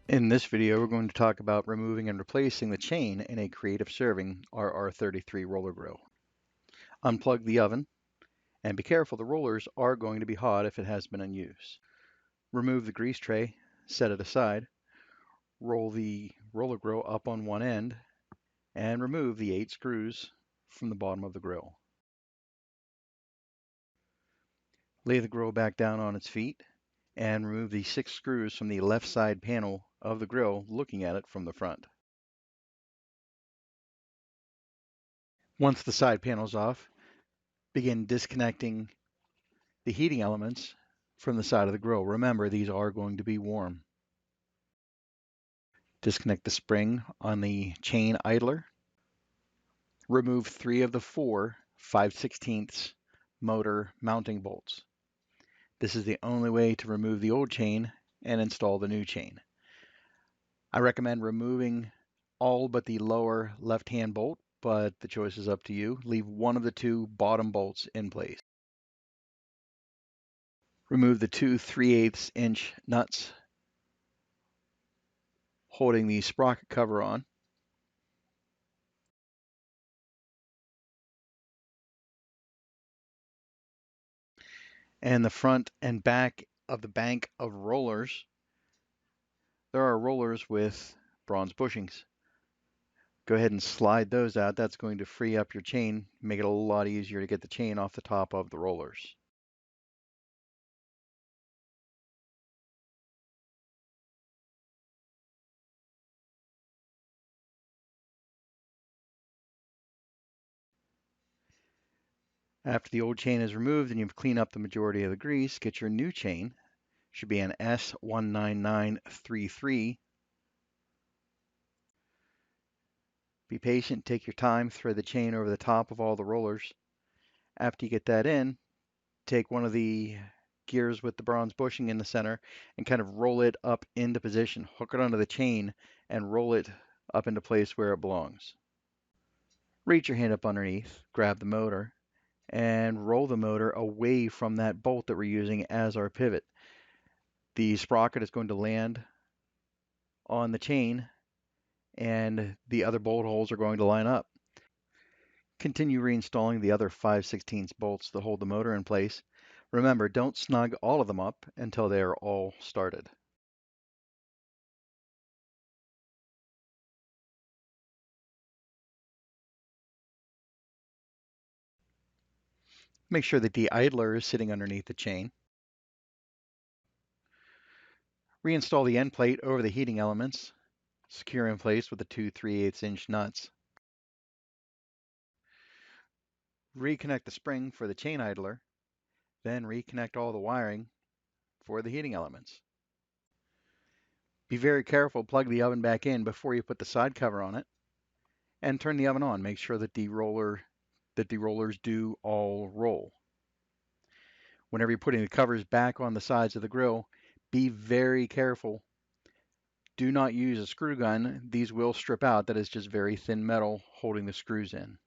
In this video, we're going to talk about removing and replacing the chain in a creative serving RR33 roller grill. Unplug the oven and be careful, the rollers are going to be hot if it has been in use. Remove the grease tray, set it aside, roll the roller grill up on one end and remove the 8 screws from the bottom of the grill. Lay the grill back down on its feet and remove the 6 screws from the left side panel of the grill looking at it from the front. Once the side panel is off, begin disconnecting the heating elements from the side of the grill. Remember, these are going to be warm. Disconnect the spring on the chain idler. Remove 3 of the 4 5/16 motor mounting bolts. This is the only way to remove the old chain and install the new chain. I recommend removing all but the lower left-hand bolt, but the choice is up to you. Leave one of the 2 bottom bolts in place. Remove the 2 3/8 inch nuts holding the sprocket cover on. And the front and back of the bank of rollers, there are rollers with bronze bushings. Go ahead and slide those out. That's going to free up your chain, make it a lot easier to get the chain off the top of the rollers. After the old chain is removed and you've cleaned up the majority of the grease, get your new chain. Should be an S19933. Be patient, take your time, thread the chain over the top of all the rollers. After you get that in, take one of the gears with the bronze bushing in the center and kind of roll it up into position. Hook it onto the chain and roll it up into place where it belongs. Reach your hand up underneath, grab the motor, and roll the motor away from that bolt that we're using as our pivot. The sprocket is going to land on the chain and the other bolt holes are going to line up. Continue reinstalling the other 5/16 bolts that hold the motor in place. Remember, don't snug all of them up until they are all started. Make sure that the idler is sitting underneath the chain. Reinstall the end plate over the heating elements, secure in place with the 2 3/8 inch nuts. Reconnect the spring for the chain idler, then reconnect all the wiring for the heating elements. Be very careful, plug the oven back in before you put the side cover on it, and turn the oven on. Make sure that the rollers do all roll. Whenever you're putting the covers back on the sides of the grill, be very careful. Do not use a screw gun. These will strip out. That is just very thin metal holding the screws in.